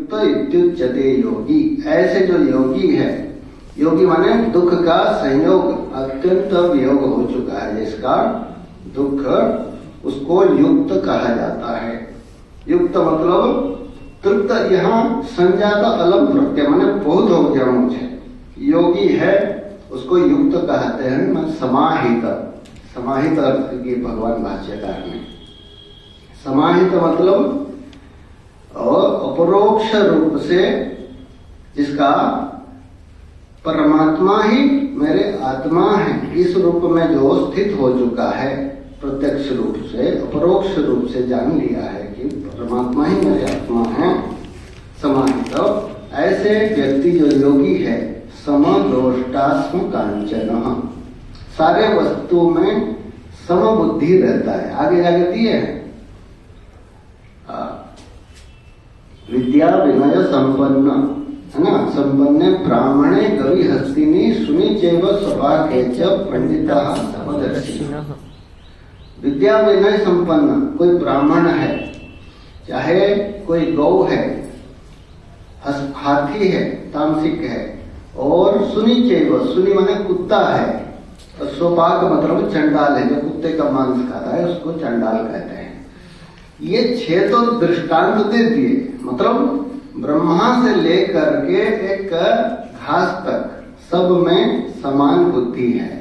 युक्त इत्युच्यते योगी। ऐसे जो योगी है, योगी माने दुख का संयोग अत्यंत वियोग हो चुका है जिसका दुख, उसको युक्त कहा जाता है। युक्त मतलब तृप्त, यहाँ संजात अलम प्रत्यय माने बहुत हो गया मुझे। योगी है उसको युक्त कहते हैं, समाहित। समाहित अर्थ की भगवान भाष्यकार ने। समाहित मतलब और अपरोक्ष रूप से जिसका परमात्मा ही मेरे आत्मा है इस रूप में जो स्थित हो चुका है, प्रत्यक्ष रूप से अपरोक्ष रूप से जान लिया है कि परमात्मा ही मेरे आत्मा है, समाहित। ऐसे व्यक्ति जो योगी है, समदोष्टास्म कांचन, सारे वस्तु में समबुद्धि रहता है। आगे जाके दिए है विद्या विनय संपन्न, है ना, संपन्ने ब्राह्मणे गवि हस्तिनी सुनि चैव स्वभागे च पंडितः समदर्शिनः। विद्या विनय संपन्न कोई ब्राह्मण है, चाहे कोई गौ है, हाथी है, तामसिक है, और सुनि चैव, सुनि माने कुत्ता है, और स्वपाक मतलब चंडाल है, जो कुत्ते का मांस खाता है उसको चंडाल कहते हैं। ये 6 तो दृष्टांत दे दिए, मतलब ब्रह्मा से लेकर के एक घास तक सब में समान बुद्धि है।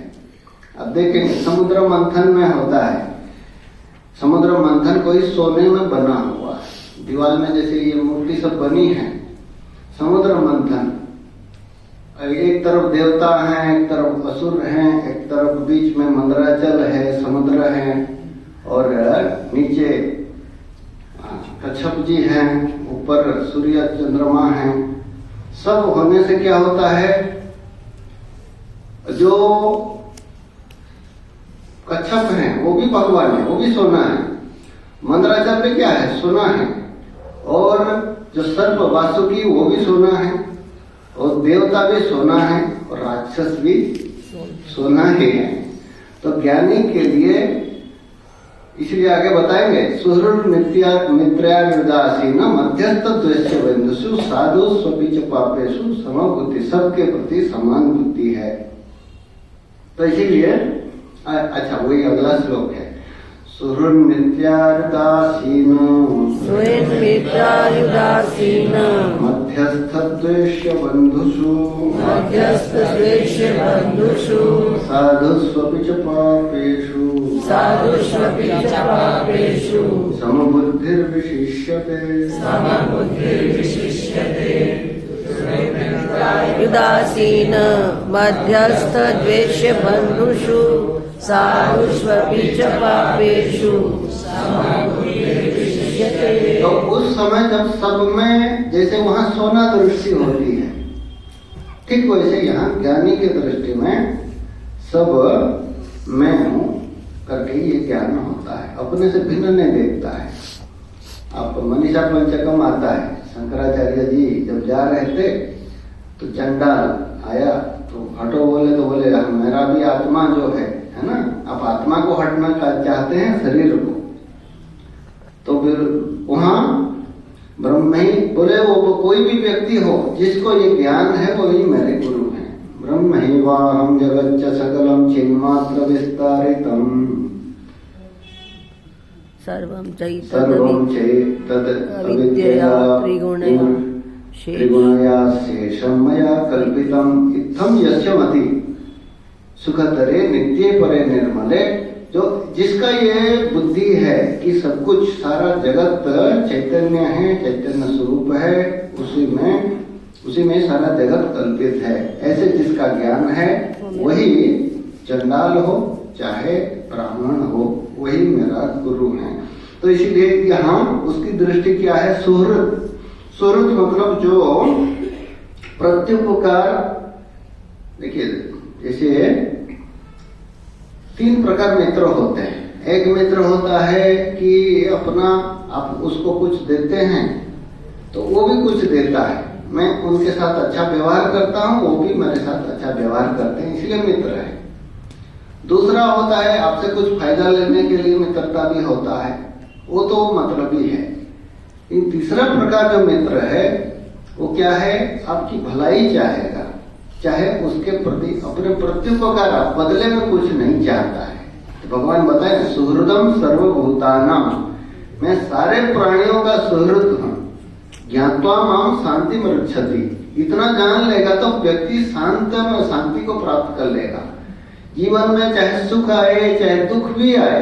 अब देखेंगे समुद्र मंथन में होता है, समुद्र मंथन कोई सोने में बना हुआ है, दीवार में जैसे ये मूर्ति सब बनी है, समुद्र मंथन, एक तरफ देवता हैं, एक तरफ असुर हैं, एक तरफ बीच में मंदराचल है, समुद्र है, और नीचे कच्छप जी हैं, ऊपर सूर्य चंद्रमा हैं। सब होने से क्या होता है, जो कच्छप हैं वो भी भगवान है, वो भी सोना है, मंदराचल पे क्या है, सोना है, और जो सर्प वासुकी वो भी सोना है, और देवता भी सोना है, और राक्षस भी सोना ही है। तो ज्ञानी के लिए इसलिए आगे बताएंगे, सुहृद मित्रयानुदासीन मध्यस्थ द्वेष्य बंधुषु साधु स्वपिच पापेषु समबुद्धि, सबके प्रति समान बुद्धि है। तो इसीलिए अच्छा वही अगला श्लोक है, सुहृद मित्रयानुदासीन मध्यस्थ द्वेष्य बंधुषु साधु स्वपिच पापेषु समबुद्धिर्विशिष्यते। उदासीन मध्यस्थ द्वेष्य बंधुषु साधुष्वपि च पापेषु। तो उस समय जब सब में जैसे वहां सोना दृष्टि होती है, ठीक वैसे यहाँ ज्ञानी की दृष्टि में सब मैं हूँ करके ये ज्ञान होता है, अपने से भिन्न नहीं देखता है। आप मनीषा पंचकम आता है, शंकराचार्य जी जब जा रहे थे तो चंडाल आया तो हटो बोले, तो बोले मेरा भी आत्मा जो है ना, आप आत्मा को हटना चाहते हैं शरीर को, तो फिर वहां ब्रह्म ही बोले, वो कोई भी व्यक्ति हो जिसको ये ज्ञान है वही मेरे गुरु हैं। ब्रह्म ही वाहम जगच्च सकलम चिन्मात्र विस्तारितम सर्वं चैतद अविद्यया त्रिगुणया शेषं मया कल्पितम् इत्थं यस्य मति सुखतरे नित्ये परे निर्मले। जो जिसका ये बुद्धि है कि सब कुछ सारा जगत चैतन्य है, चैतन्य स्वरूप है, उसी में सारा जगत कल्पित है, ऐसे जिसका ज्ञान है वही चंडाल हो चाहे ब्राह्मण हो, वही मेरा गुरु है। तो इसीलिए यहाँ उसकी दृष्टि क्या है, सुहृद। सुहृद मतलब जो प्रत्युपकार। देखिए जैसे 3 प्रकार मित्र होते हैं। एक मित्र होता है कि अपना आप उसको कुछ देते हैं तो वो भी कुछ देता है, मैं उनके साथ अच्छा व्यवहार करता हूँ, वो भी मेरे साथ अच्छा व्यवहार करते हैं, इसलिए मित्र है। दूसरा होता है आपसे कुछ फायदा लेने के लिए मित्रता भी होता है, वो तो मतलब ही है। तीसरा प्रकार जो मित्र है वो क्या है, आपकी भलाई चाहेगा, चाहे उसके प्रति अपने प्रत्युपकार बदले में कुछ नहीं चाहता है। तो भगवान बताए सुहृदम सर्वभूतानाम, मैं सारे प्राणियों का सुहृद हूँ। ज्ञात्वा माम शांति मृच्छति, इतना जान लेगा तो व्यक्ति शांति को प्राप्त कर लेगा। जीवन में चाहे सुख आए चाहे दुख भी आए,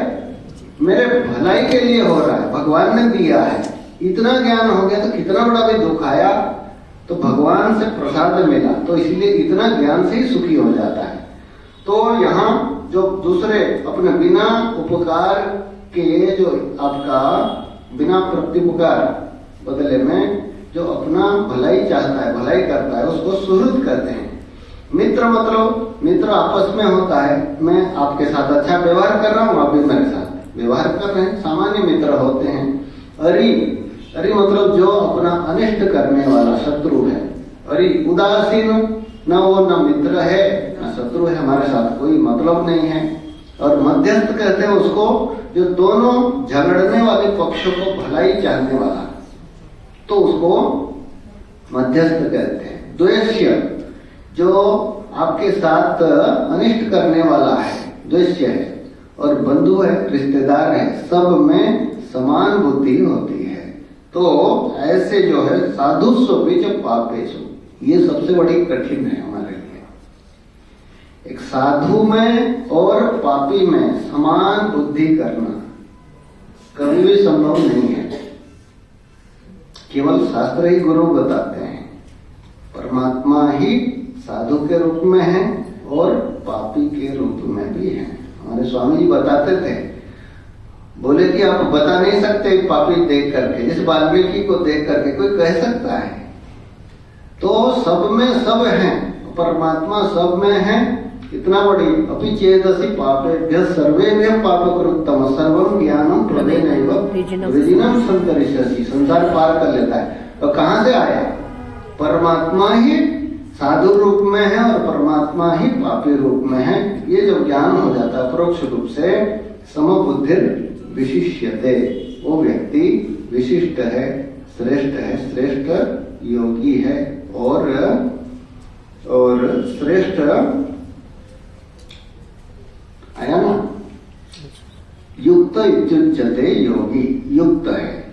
मेरे भलाई के लिए हो रहा है, भगवान ने दिया है। इतना ज्ञान हो गया तो कितना बड़ा भी दुख आया तो भगवान से प्रसाद मिला, तो इसलिए इतना ज्ञान से ही सुखी हो जाता है। तो यहाँ जो दूसरे अपने बिना उपकार के, जो आपका बिना प्रत्युपकार बदले में जो अपना भलाई चाहता है, भलाई करता है, उसको सुहृद कहते हैं। मित्र मतलब मित्र आपस में होता है, मैं आपके साथ अच्छा व्यवहार कर रहा हूँ, आप भी मेरे साथ व्यवहार कर रहे हैं, सामान्य मित्र होते हैं। अरि मतलब जो अपना अनिष्ट करने वाला शत्रु है। अरि उदासीन, न वो न मित्र है न शत्रु है, हमारे साथ कोई मतलब नहीं है। और मध्यस्थ कहते हैं उसको जो दोनों झगड़ने वाले पक्षों को भलाई चाहने वाला, तो उसको मध्यस्थ कहते हैं। द्वेष्य, जो आपके साथ अनिष्ट करने वाला है, द्वेष्य है। और बंधु है, रिश्तेदार है, सब में समान बुद्धि होती है। तो ऐसे जो है साधु स्वपिच पापेषु, ये सबसे बड़ी कठिन है हमारे लिए। एक साधु में और पापी में समान बुद्धि करना कभी भी संभव नहीं है। केवल शास्त्र ही गुरु बताते हैं। परमात्मा ही साधु के रूप में है और पापी के रूप में भी है। हमारे स्वामी जी बताते थे, बोले कि आप बता नहीं सकते पापी देख करके, जिस वाल्मीकि को देख करके कोई कह सकता है? तो सब में सब है, परमात्मा सब में है। इतना बड़ी अपि चेदसि पापेभ्यः सर्वेभ्यः पापकृत्तम सर्वं ज्ञानम प्रमेयैव विजिनम संतरिष्यसि, संसार पार कर लेता है। तो कहाँ से आया? परमात्मा ही साधु रूप में है और परमात्मा ही पापी रूप में है। ये जो ज्ञान हो जाता है परोक्ष रूप से, समबुद्धिर विशिष्यते, वो व्यक्ति विशिष्ट है, श्रेष्ठ योगी है और श्रेष्ठ आया ना, युक्त इत्युच्यते, योगी युक्त है।